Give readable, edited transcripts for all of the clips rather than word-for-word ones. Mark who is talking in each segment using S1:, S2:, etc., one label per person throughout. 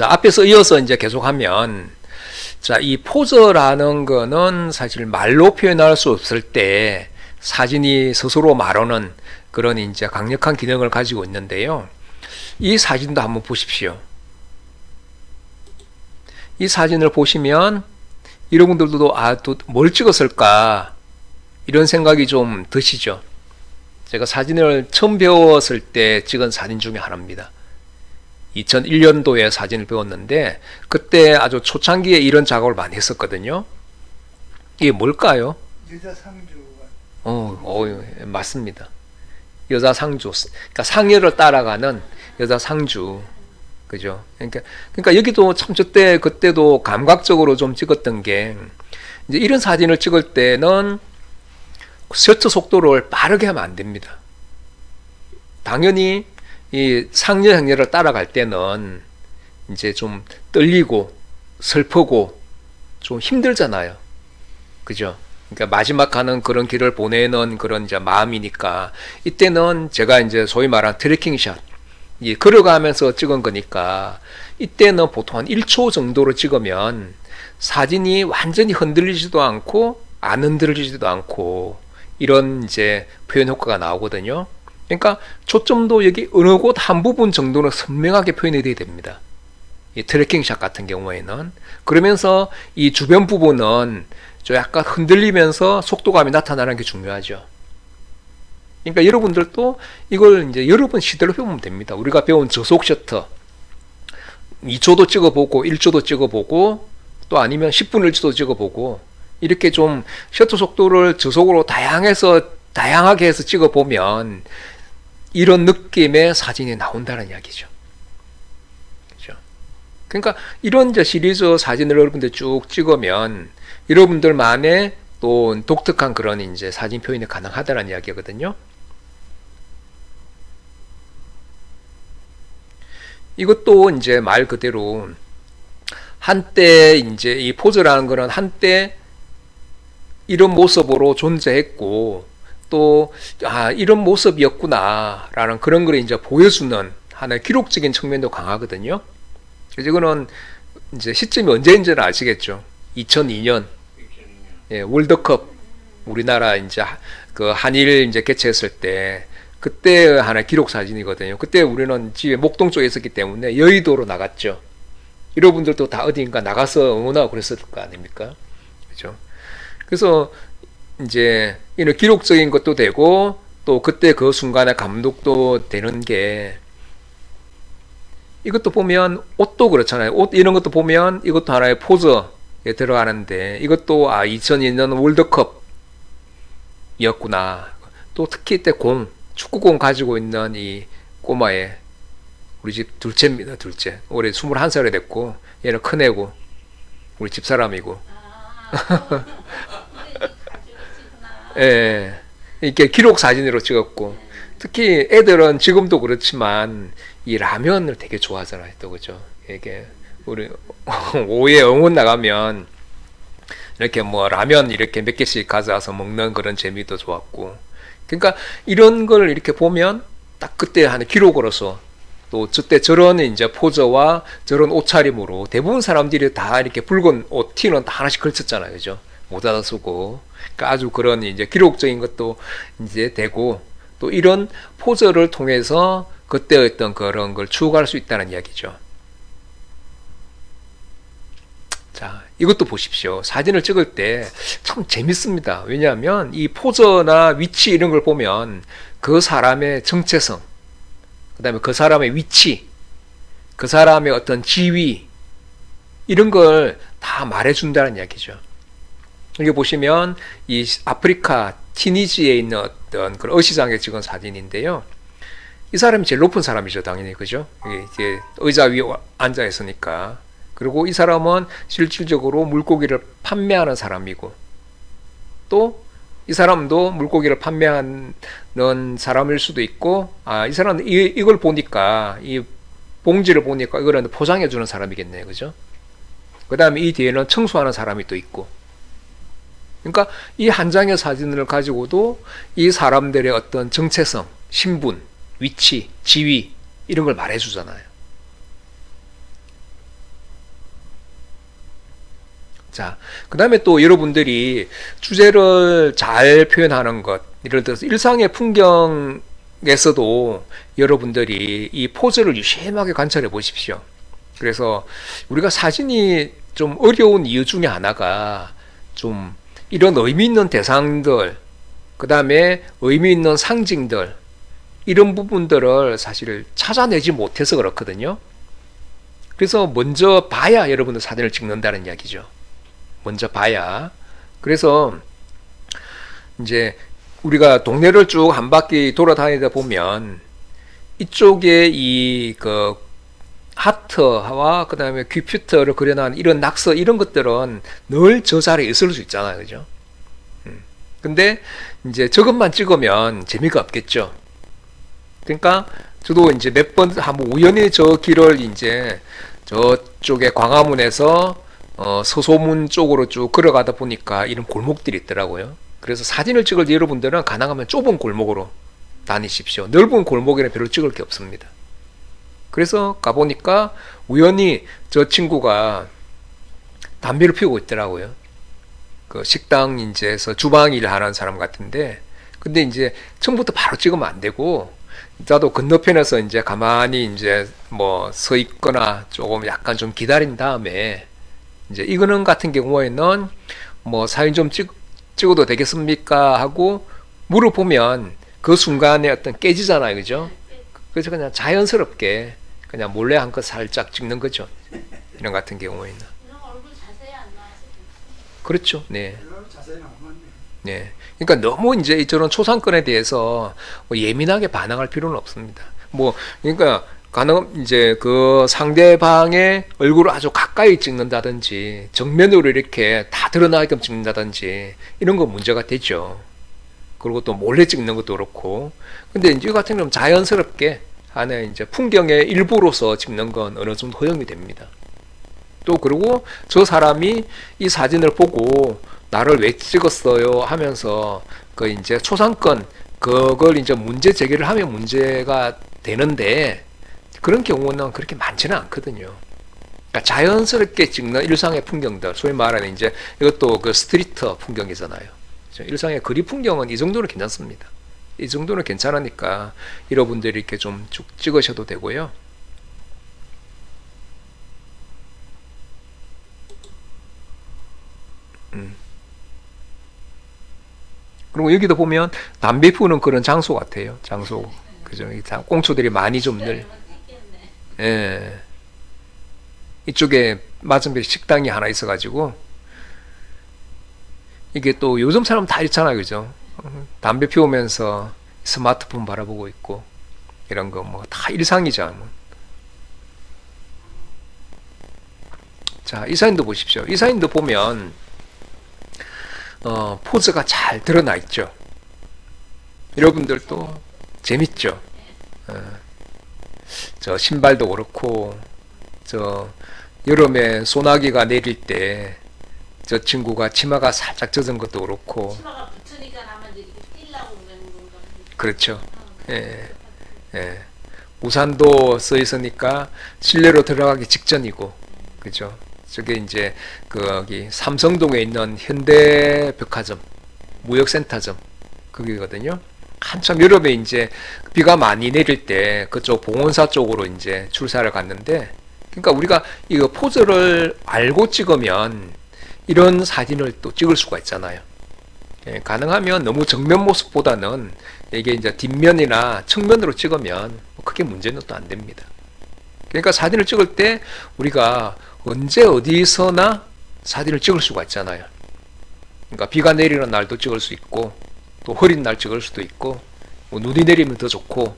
S1: 자, 앞에서 이어서 이제 계속하면, 자, 이 포즈라는 거는 사실 말로 표현할 수 없을 때 사진이 스스로 말하는 그런 이제 강력한 기능을 가지고 있는데요. 이 사진도 한번 보십시오. 이 사진을 보시면 여러분들도 또 뭘 찍었을까 이런 생각이 좀 드시죠. 제가 사진을 처음 배웠을 때 찍은 사진 중에 하나입니다. 2001년도에 사진을 배웠는데 그때 아주 초창기에 이런 작업을 많이 했었거든요. 이게 뭘까요?
S2: 여자 상주가.
S1: 맞습니다. 여자 상주. 그러니까 상여를 따라가는 여자 상주. 그죠? 그러니까 여기도 참 그때도 감각적으로 좀 찍었던 게, 이제 이런 사진을 찍을 때는 셔터 속도를 빠르게 하면 안 됩니다. 당연히 이 상여 행렬을 따라갈 때는 이제 좀 떨리고 슬프고 좀 힘들잖아요. 그죠? 그러니까 마지막 가는 그런 길을 보내는 그런 이제 마음이니까, 이때는 제가 이제 소위 말하는 트래킹샷, 걸어가면서 찍은 거니까 이때는 보통 한 1초 정도로 찍으면 사진이 완전히 흔들리지도 않고 안 흔들리지도 않고 이런 이제 표현 효과가 나오거든요. 그러니까 초점도 여기 어느 곳 한 부분 정도는 선명하게 표현이 돼야 됩니다. 이 트래킹샷 같은 경우에는. 그러면서 이 주변 부분은 좀 약간 흔들리면서 속도감이 나타나는 게 중요하죠. 그러니까 여러분들도 이걸 이제 여러 번 시도를 해보면 됩니다. 우리가 배운 저속 셔터 2초도 찍어보고 1초도 찍어보고 또 아니면 10분 1초도 찍어보고 이렇게 좀 셔터 속도를 저속으로 다양하게 해서 찍어보면 이런 느낌의 사진이 나온다는 이야기죠. 그렇죠? 그러니까 이런 이제 시리즈 사진을 여러분들 쭉 찍으면 여러분들만의 또 독특한 그런 이제 사진 표현이 가능하다는 이야기거든요. 이것도 이제 말 그대로 한때 이제 이 포즈라는 거는 한때 이런 모습으로 존재했고 또 이런 모습이었구나라는 그런 걸 이제 보여주는 하나의 기록적인 측면도 강하거든요. 그래서 이거는 이제 시점이 언제인지는 아시겠죠. 2002년 월드컵 우리나라 이제 그 한일 이제 개최했을 때 그때 하나의 기록 사진이거든요. 그때 우리는 집에 목동 쪽에 있었기 때문에 여의도로 나갔죠. 여러분들도 다 어딘가 나가서 응원하고 그랬을 거 아닙니까? 그죠? 그래서 이제 이런 기록적인 것도 되고 또 그때 그 순간의 감독도 되는 게, 이것도 보면 옷도 그렇잖아요. 옷 이런 것도 보면 이것도 하나의 포즈에 들어가는데 이것도 2002년 월드컵이었구나. 또 특히 이때 축구공 가지고 있는 이 꼬마애, 우리 집 둘째입니다. 둘째. 올해 21살이 됐고 얘는 큰애고 우리 집사람이고. 예, 이렇게 기록 사진으로 찍었고, 특히 애들은 지금도 그렇지만 이 라면을 되게 좋아하잖아요. 또 그죠? 이게 우리 오후에 응원 나가면 이렇게 뭐 라면 이렇게 몇 개씩 가져와서 먹는 그런 재미도 좋았고, 그러니까 이런 걸 이렇게 보면 딱 그때 하는 기록으로서 또 저때 저런 이제 포즈와 저런 옷차림으로 대부분 사람들이 다 이렇게 붉은 옷 티는 다 하나씩 걸쳤잖아요. 그죠? 모자도 쓰고. 그러니까 아주 그런 이제 기록적인 것도 이제 되고, 또 이런 포즈를 통해서 그때 어떤 그런 걸 추억할 수 있다는 이야기죠. 자, 이것도 보십시오. 사진을 찍을 때 참 재밌습니다. 왜냐하면 이 포즈나 위치 이런 걸 보면 그 사람의 정체성, 그 다음에 그 사람의 위치, 그 사람의 어떤 지위, 이런 걸 다 말해준다는 이야기죠. 여기 보시면 이 아프리카 티니지에 있는 어떤 그런 어시장에 찍은 사진인데요. 이 사람이 제일 높은 사람이죠, 당연히. 그죠? 이게 의자 위에 앉아 있으니까. 그리고 이 사람은 실질적으로 물고기를 판매하는 사람이고, 또 이 사람도 물고기를 판매하는 사람일 수도 있고, 이 사람은 이걸 보니까, 이 봉지를 보니까 이거는 포장해 주는 사람이겠네요. 그죠? 그 다음에 이 뒤에는 청소하는 사람이 또 있고. 그러니까 이 한 장의 사진을 가지고도 이 사람들의 어떤 정체성, 신분, 위치, 지위, 이런 걸 말해 주잖아요. 자, 그 다음에 또 여러분들이 주제를 잘 표현하는 것, 예를 들어서 일상의 풍경에서도 여러분들이 이 포즈를 유심하게 관찰해 보십시오. 그래서 우리가 사진이 좀 어려운 이유 중에 하나가 좀 이런 의미 있는 대상들, 그 다음에 의미 있는 상징들, 이런 부분들을 사실 찾아내지 못해서 그렇거든요. 그래서 먼저 봐야 여러분들 사진을 찍는다는 이야기죠. 먼저 봐야. 그래서 이제 우리가 동네를 쭉 한 바퀴 돌아다니다 보면 이쪽에 이 그 하트와 그 다음에 큐피트를 그려놓은 이런 낙서 이런 것들은 늘 저 자리에 있을 수 있잖아요. 그죠? 근데 이제 저것만 찍으면 재미가 없겠죠. 그러니까 저도 이제 몇 번 한번 우연히 저 길을 이제 저쪽에 광화문에서 서소문 쪽으로 쭉 걸어가다 보니까 이런 골목들이 있더라고요. 그래서 사진을 찍을 때 여러분들은 가능하면 좁은 골목으로 다니십시오. 넓은 골목에는 별로 찍을 게 없습니다. 그래서 가보니까 우연히 저 친구가 담배를 피우고 있더라고요. 그 식당 이제서 주방 일 하는 사람 같은데, 근데 이제 처음부터 바로 찍으면 안 되고, 나도 건너편에서 이제 가만히 이제 뭐 서 있거나 조금 약간 좀 기다린 다음에 이제 이거는 같은 경우에는 뭐 사진 좀 찍어도 되겠습니까? 하고 물어보면 그 순간에 어떤 깨지잖아요. 그죠? 그래서 그냥 자연스럽게 그냥 몰래 한 컷 살짝 찍는 거죠. 이런 같은 경우에는.
S2: 이런 얼굴 자세히 안 나와서
S1: 그렇죠. 네.
S3: 자세히 나오면
S1: 네. 그러니까 너무 이제 저런 초상권에 대해서 뭐 예민하게 반응할 필요는 없습니다. 뭐, 그러니까 이제 그 상대방의 얼굴을 아주 가까이 찍는다든지 정면으로 이렇게 다 드러나게끔 찍는다든지 이런 거 문제가 되죠. 그리고 또 몰래 찍는 것도 그렇고. 근데 이제 이 같은 경우는 자연스럽게 하나의 이제 풍경의 일부로서 찍는 건 어느 정도 허용이 됩니다. 또 그리고 저 사람이 이 사진을 보고 나를 왜 찍었어요 하면서 그 이제 초상권 그걸 이제 문제 제기를 하면 문제가 되는데 그런 경우는 그렇게 많지는 않거든요. 그러니까 자연스럽게 찍는 일상의 풍경들, 소위 말하는 이제 이것도 그 스트리트 풍경이잖아요. 일상의 거리 풍경은 이 정도는 괜찮습니다. 이 정도는 괜찮으니까 여러분들이 이렇게 좀 쭉 찍으셔도 되고요. 그리고 여기도 보면 담배 피우는 그런 장소 같아요. 장소. 그죠? 꽁초들이 많이 좀 예. 이쪽에 맞은편에 식당이 하나 있어가지고 이게 또 요즘 사람 다 있잖아요. 그죠? 담배 피우면서 스마트폰 바라보고 있고 이런 거 뭐 다 일상이죠. 뭐. 자, 이 사진도 보십시오. 이 사진도 보면 포즈가 잘 드러나 있죠. 여러분들도 재밌죠. 저 신발도 그렇고 저 여름에 소나기가 내릴 때 저 친구가 치마가 살짝 젖은 것도 그렇고
S2: 치마가 붙으니까 아마 이렇게 뛰려고 그러는 건가.
S1: 그렇죠. 예, 예. 우산도 써 있으니까 실내로 들어가기 직전이고 그죠. 저게 이제 거기 삼성동에 있는 현대백화점 무역센터점 거기거든요. 한참 여름에 이제 비가 많이 내릴 때 그쪽 봉원사 쪽으로 이제 출사를 갔는데, 그러니까 우리가 이거 포즈를 알고 찍으면 이런 사진을 또 찍을 수가 있잖아요. 예, 가능하면 너무 정면 모습보다는 이게 이제 뒷면이나 측면으로 찍으면 크게 문제는 또 안 됩니다. 그러니까 사진을 찍을 때 우리가 언제 어디서나 사진을 찍을 수가 있잖아요. 그러니까 비가 내리는 날도 찍을 수 있고 또 흐린 날 찍을 수도 있고 뭐 눈이 내리면 더 좋고,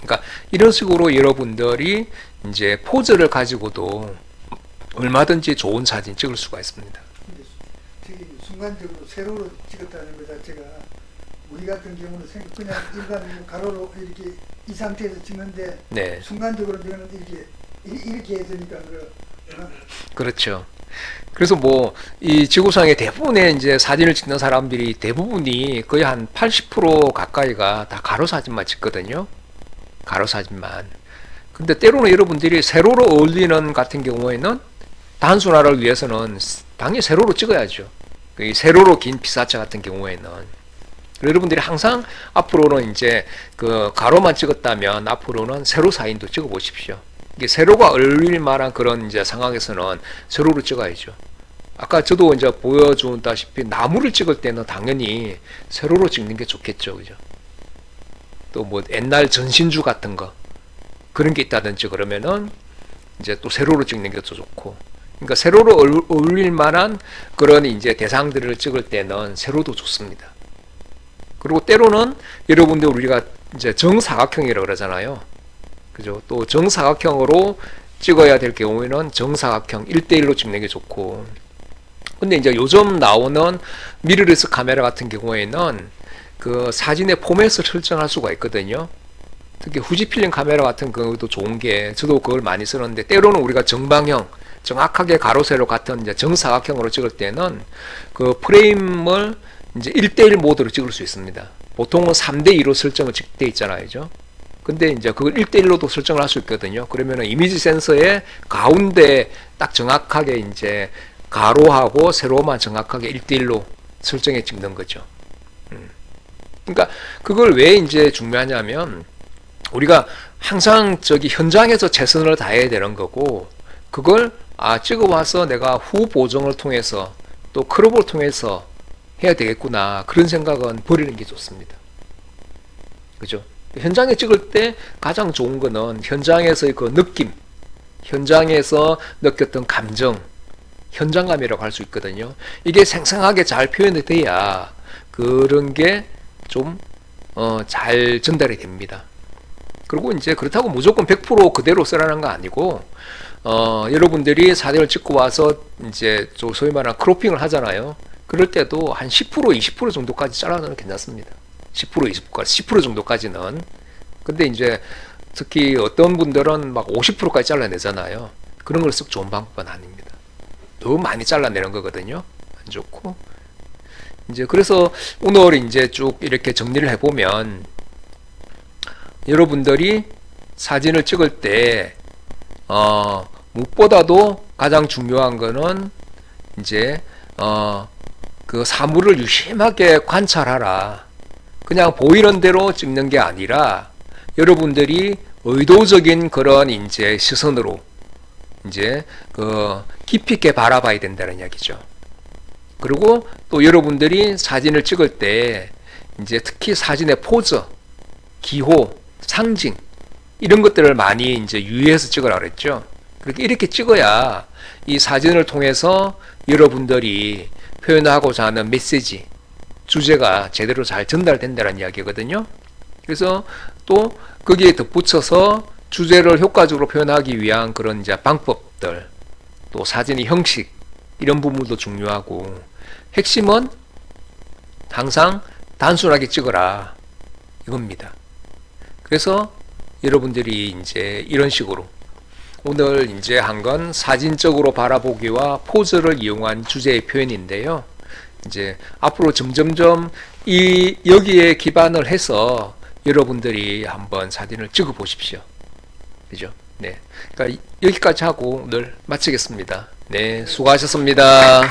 S1: 그러니까 이런 식으로 여러분들이 이제 포즈를 가지고도 얼마든지 좋은 사진 찍을 수가 있습니다.
S3: 근데 되게 순간적으로 세로로 찍었다는 것 자체가 우리 같은 경우는 그냥 일반 가로로 이렇게 이 상태에서 찍는데
S1: 네,
S3: 순간적으로 저는 이렇게 해주니까
S1: 그렇죠. 그래서 뭐 이 지구상의 대부분의 이제 사진을 찍는 사람들이 대부분이 거의 한 80% 가까이가 다 가로 사진만 찍거든요. 가로 사진만. 근데 때로는 여러분들이 세로로 어울리는 같은 경우에는 단순화를 위해서는 당연히 세로로 찍어야죠. 이 세로로 긴 피사체 같은 경우에는 여러분들이 항상 앞으로는 이제 그 가로만 찍었다면 앞으로는 세로 사인도 찍어 보십시오. 이게 세로가 어울릴 만한 그런 이제 상황에서는 세로로 찍어야죠. 아까 저도 이제 보여준다시피 나무를 찍을 때는 당연히 세로로 찍는 게 좋겠죠, 그죠? 또 뭐 옛날 전신주 같은 거 그런 게 있다든지 그러면은 이제 또 세로로 찍는 게 더 좋고. 그러니까 세로로 어울릴 만한 그런 이제 대상들을 찍을 때는 세로도 좋습니다. 그리고 때로는 여러분들 우리가 이제 정사각형이라고 그러잖아요. 그죠? 또 정사각형으로 찍어야 될 경우에는 정사각형 1대1로 찍는 게 좋고. 근데 이제 요즘 나오는 미러리스 카메라 같은 경우에는 그 사진의 포맷을 설정할 수가 있거든요. 특히 후지필름 카메라 같은 경우도 좋은 게 저도 그걸 많이 쓰는데 때로는 우리가 정방형 정확하게 가로 세로 같은 이제 정사각형으로 찍을 때는 그 프레임을 이제 1대1 모드로 찍을 수 있습니다. 보통은 3대2로 설정을 돼 있잖아요. 그죠? 근데 이제 그걸 1대1로도 설정을 할 수 있거든요. 그러면은 이미지 센서의 가운데 딱 정확하게 이제 가로하고 세로만 정확하게 1대1로 설정해 찍는 거죠. 그러니까 그걸 왜 이제 중요하냐면 우리가 항상 저기 현장에서 최선을 다해야 되는 거고 그걸 찍어 와서 내가 후 보정을 통해서 또 크롭을 통해서 해야 되겠구나 그런 생각은 버리는 게 좋습니다. 그죠? 현장에 찍을 때 가장 좋은 거는 현장에서의 그 느낌, 현장에서 느꼈던 감정, 현장감이라고 할 수 있거든요. 이게 생생하게 잘 표현이 돼야 그런 게 좀 잘 전달이 됩니다. 그리고 이제 그렇다고 무조건 100% 그대로 쓰라는 거 아니고 여러분들이 사진을 찍고 와서 이제 소위 말하는 크로핑을 하잖아요. 그럴 때도 한 10% 20% 정도까지 잘라내면 괜찮습니다. 10% 20%까지 10% 정도까지는. 근데 이제 특히 어떤 분들은 막 50%까지 잘라내잖아요. 그런 걸 썩 좋은 방법은 아닙니다. 너무 많이 잘라내는 거거든요. 안 좋고. 이제 그래서 오늘 이제 쭉 이렇게 정리를 해보면 여러분들이 사진을 찍을 때 무엇보다도 가장 중요한 거는 이제 그 사물을 유심하게 관찰하라. 그냥 보이는 대로 찍는 게 아니라 여러분들이 의도적인 그런 이제 시선으로 이제 그 깊이 있게 바라봐야 된다는 이야기죠. 그리고 또 여러분들이 사진을 찍을 때 이제 특히 사진의 포즈, 기호, 상징 이런 것들을 많이 이제 유의해서 찍으라 그랬죠. 그렇게 이렇게 찍어야 이 사진을 통해서 여러분들이 표현하고자 하는 메시지, 주제가 제대로 잘 전달된다는 이야기거든요. 그래서 또 거기에 덧붙여서 주제를 효과적으로 표현하기 위한 그런 이제 방법들, 또 사진의 형식 이런 부분도 중요하고 핵심은 항상 단순하게 찍어라 이겁니다. 그래서 여러분들이 이제 이런 식으로 오늘 이제 한 건 사진적으로 바라보기와 포즈를 이용한 주제의 표현인데요. 이제 앞으로 점점점 여기에 기반을 해서 여러분들이 한번 사진을 찍어 보십시오. 그죠? 네. 그러니까 여기까지 하고 오늘 마치겠습니다. 네, 수고하셨습니다.